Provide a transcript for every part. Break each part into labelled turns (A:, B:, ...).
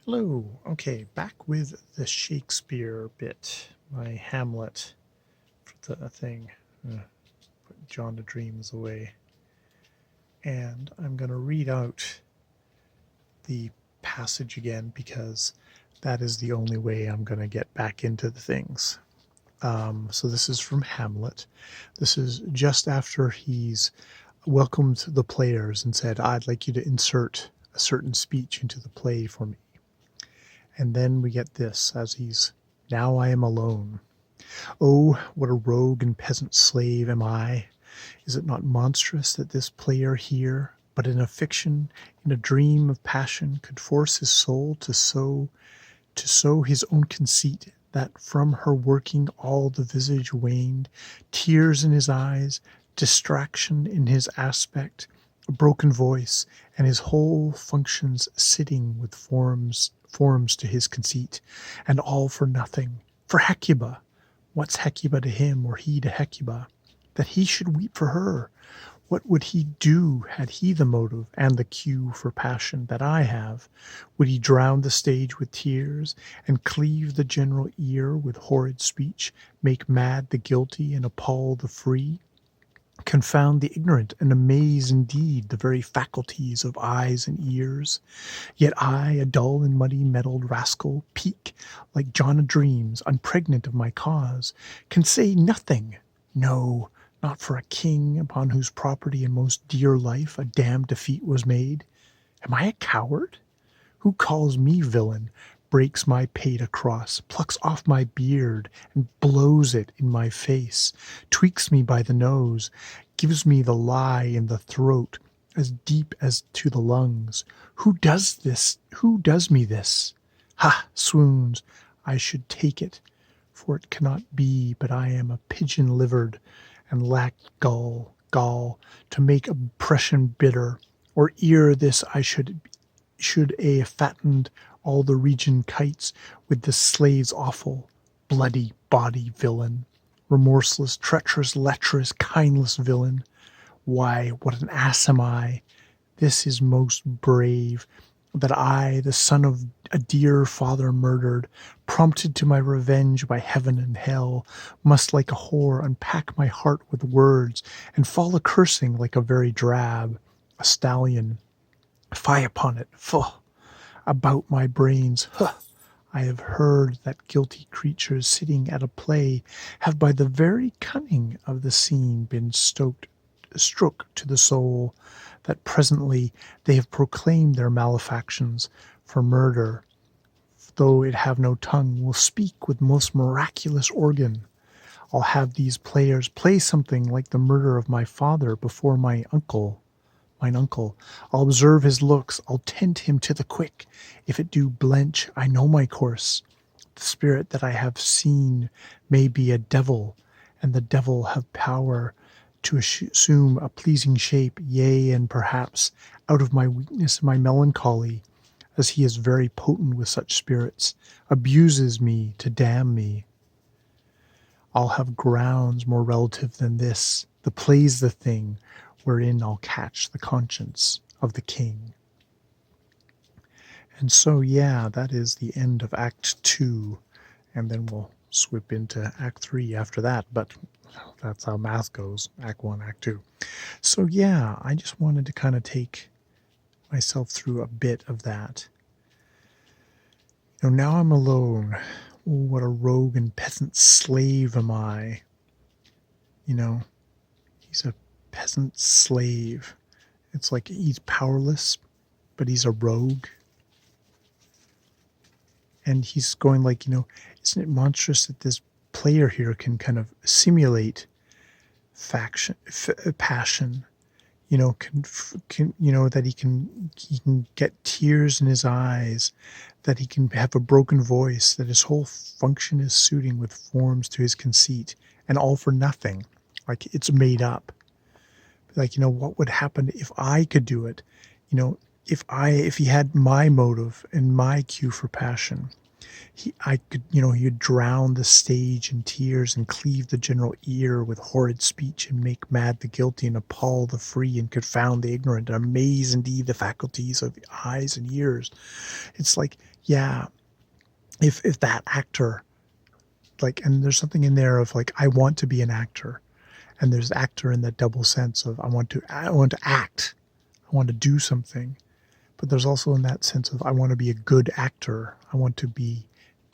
A: Hello. Okay, back with the Shakespeare bit, my Hamlet for the thing. Put John the Dreams away. And I'm going to read out the passage again because that is the only way I'm going to get back into the things. So this is from Hamlet. This is just after he's welcomed the players and said, I'd like you to insert a certain speech into the play for me. And then we get this as he's, now I am alone. Oh, what a rogue and peasant slave am I! Is it not monstrous that this player here, but in a fiction, in a dream of passion, could force his soul to sow his own conceit, that from her working all the visage waned, tears in his eyes, distraction in his aspect, a broken voice, and his whole functions sitting with forms to his conceit, and all for nothing, for Hecuba. What's Hecuba to him, or he to Hecuba? That he should weep for her. What would he do had he the motive and the cue for passion that I have? Would he drown the stage with tears, and cleave the general ear with horrid speech, make mad the guilty and appall the free? Confound the ignorant and amaze indeed the very faculties of eyes and ears? Yet I, a dull and muddy-mettled rascal, peak, like John a Dreams, unpregnant of my cause, can say nothing, no, not for a king upon whose property and most dear life a damned defeat was made. Am I a coward? Who calls me villain, breaks my pate across, plucks off my beard, and blows it in my face, tweaks me by the nose, gives me the lie in the throat, as deep as to the lungs? Who does this? Who does me this? Ha! Swoons! I should take it, for it cannot be but I am a pigeon-livered, and lack gall, to make oppression bitter, or ere this I should a fattened all the region kites with the slave's awful, bloody body villain, remorseless, treacherous, lecherous, kindless villain. Why, what an ass am I! This is most brave, that I, the son of a dear father murdered, prompted to my revenge by heaven and hell, must like a whore unpack my heart with words, and fall a-cursing like a very drab, a stallion. Fie upon it! Pho! About my brains! Huh! I have heard that guilty creatures sitting at a play have by the very cunning of the scene been strook to the soul, that presently they have proclaimed their malefactions, for murder, though it have no tongue, will speak with most miraculous organ. I'll have these players play something like the murder of my father before mine uncle. I'll observe his looks, I'll tend him to the quick. If it do blench, I know my course. The spirit that I have seen may be a devil, and the devil have power to assume a pleasing shape, yea, and perhaps, out of my weakness and my melancholy, as he is very potent with such spirits, abuses me to damn me. I'll have grounds more relative than this. The play's the thing, wherein I'll catch the conscience of the king. And so, yeah, that is the end of Act 2, and then we'll swip into Act 3 after that, but that's how math goes, Act 1, Act 2. So, yeah, I just wanted to kind of take myself through a bit of that. Now I'm alone. Oh, what a rogue and peasant slave am I. He's a peasant slave. It's like he's powerless, but he's a rogue. And he's going like, isn't it monstrous that this player here can kind of simulate passion, that he can get tears in his eyes, that he can have a broken voice, that his whole function is suiting with forms to his conceit, and all for nothing, like it's made up. Like, what would happen if I could do it? If he had my motive and my cue for passion, he'd drown the stage in tears and cleave the general ear with horrid speech, and make mad the guilty and appall the free, and confound the ignorant and amaze indeed the faculties of the eyes and ears. It's like yeah, if that actor, like, and there's something in there of like, I want to be an actor, and there's actor in that double sense of I want to act, I want to do something, but there's also in that sense of I want to be a good actor, I want to be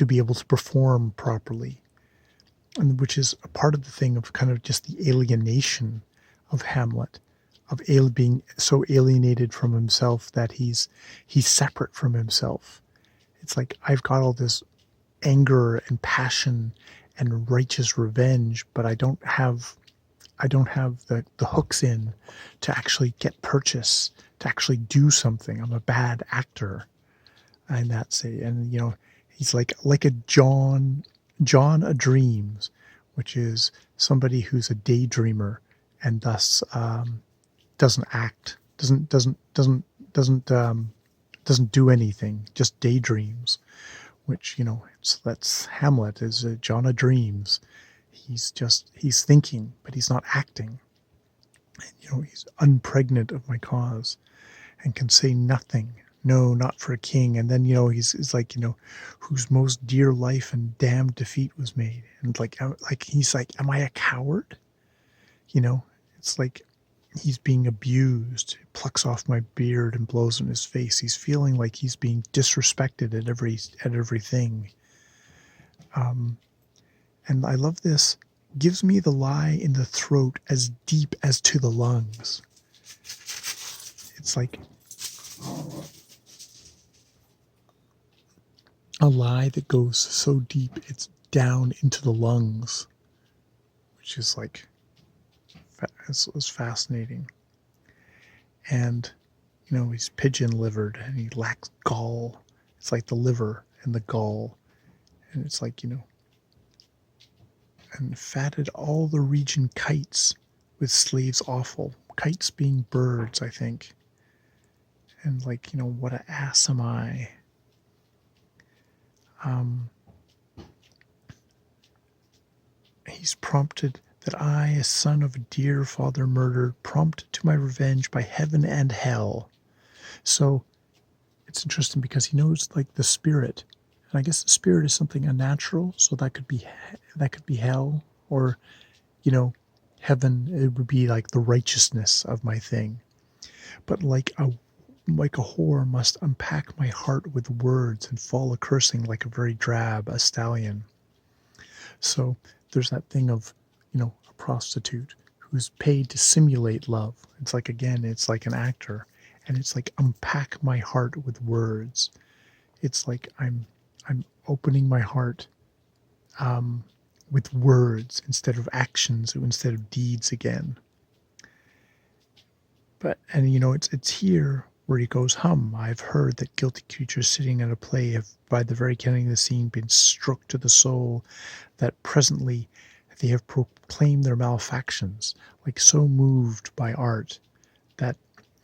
A: able to perform properly, and which is a part of the thing of kind of just the alienation of Hamlet, of being so alienated from himself that he's separate from himself. It's like I've got all this anger and passion and righteous revenge, but I don't have the hooks in to actually get purchase, to actually do something. I'm a bad actor. And that's it. And you know, he's like a John a Dreams, which is somebody who's a daydreamer and thus doesn't act, doesn't do anything, just daydreams. Which, you know, that's Hamlet is a John a Dreams. He's thinking, but he's not acting. And, you know, he's unpregnant of my cause and can say nothing. No, not for a king. And then, you know, he's like, you know, whose most dear life and damned defeat was made. And like he's like, am I a coward? You know, it's like he's being abused. He plucks off my beard and blows in his face. He's feeling like he's being disrespected at everything. And I love this. Gives me the lie in the throat as deep as to the lungs. It's like a lie that goes so deep it's down into the lungs, which is like, it's fascinating. And, you know, he's pigeon-livered and he lacks gall. It's like the liver and the gall. And it's like, you know, and fatted all the region kites with slaves awful. Kites being birds, I think. And like, you know, what a ass am I. He's prompted that I, a son of a dear father murdered, prompt to my revenge by heaven and hell. So it's interesting because he knows like the spirit, and I guess the spirit is something unnatural, so that could be hell, or, you know, heaven. It would be like the righteousness of my thing. But like a whore must unpack my heart with words and fall a cursing like a very drab a stallion. So there's that thing of, you know, a prostitute who's paid to simulate love. It's like, again, it's like an actor, and it's like unpack my heart with words. It's like I'm opening my heart with words instead of actions, instead of deeds again. But, and you know, it's here where he goes, I've heard that guilty creatures sitting at a play have, by the very beginning of the scene, been struck to the soul, that presently they have proclaimed their malefactions, like so moved by art that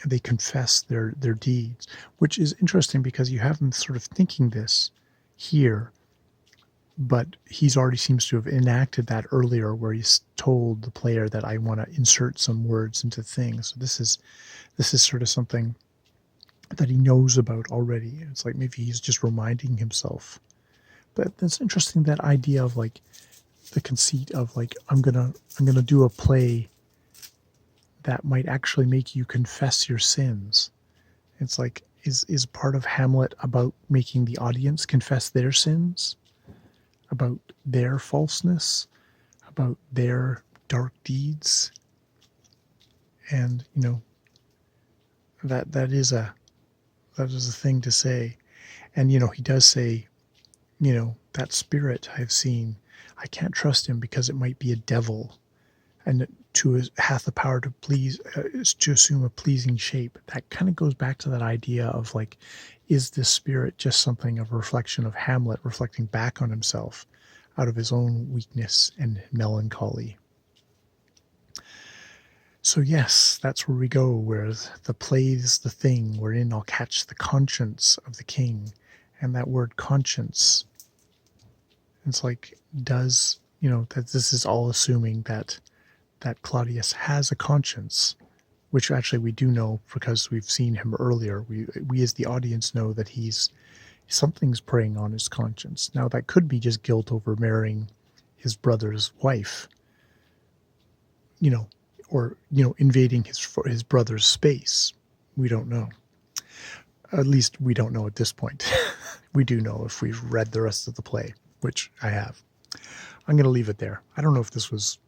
A: they confess their deeds, which is interesting because you have them sort of thinking this here, but he's already seems to have enacted that earlier where he's told the player that I want to insert some words into things. So this is sort of something that he knows about already. It's like maybe he's just reminding himself. But it's interesting, that idea of like the conceit of like I'm gonna do a play that might actually make you confess your sins. It's like, is part of Hamlet about making the audience confess their sins, about their falseness, about their dark deeds? And you know, that is a thing to say. And you know, he does say, you know, that spirit I've seen, I can't trust him because it might be a devil, and hath the power to please, to assume a pleasing shape. That kind of goes back to that idea of like, is this spirit just something of a reflection of Hamlet reflecting back on himself out of his own weakness and melancholy? So yes, that's where we go, where the play's the thing wherein I'll catch the conscience of the king. And that word conscience, it's like, does, you know, that this is all assuming that Claudius has a conscience, which actually we do know because we've seen him earlier. We as the audience know that he's Something's preying on his conscience. Now, that could be just guilt over marrying his brother's wife, or, invading his brother's space. We don't know. At least we don't know at this point. We do know if we've read the rest of the play, which I have. I'm going to leave it there. I don't know if this was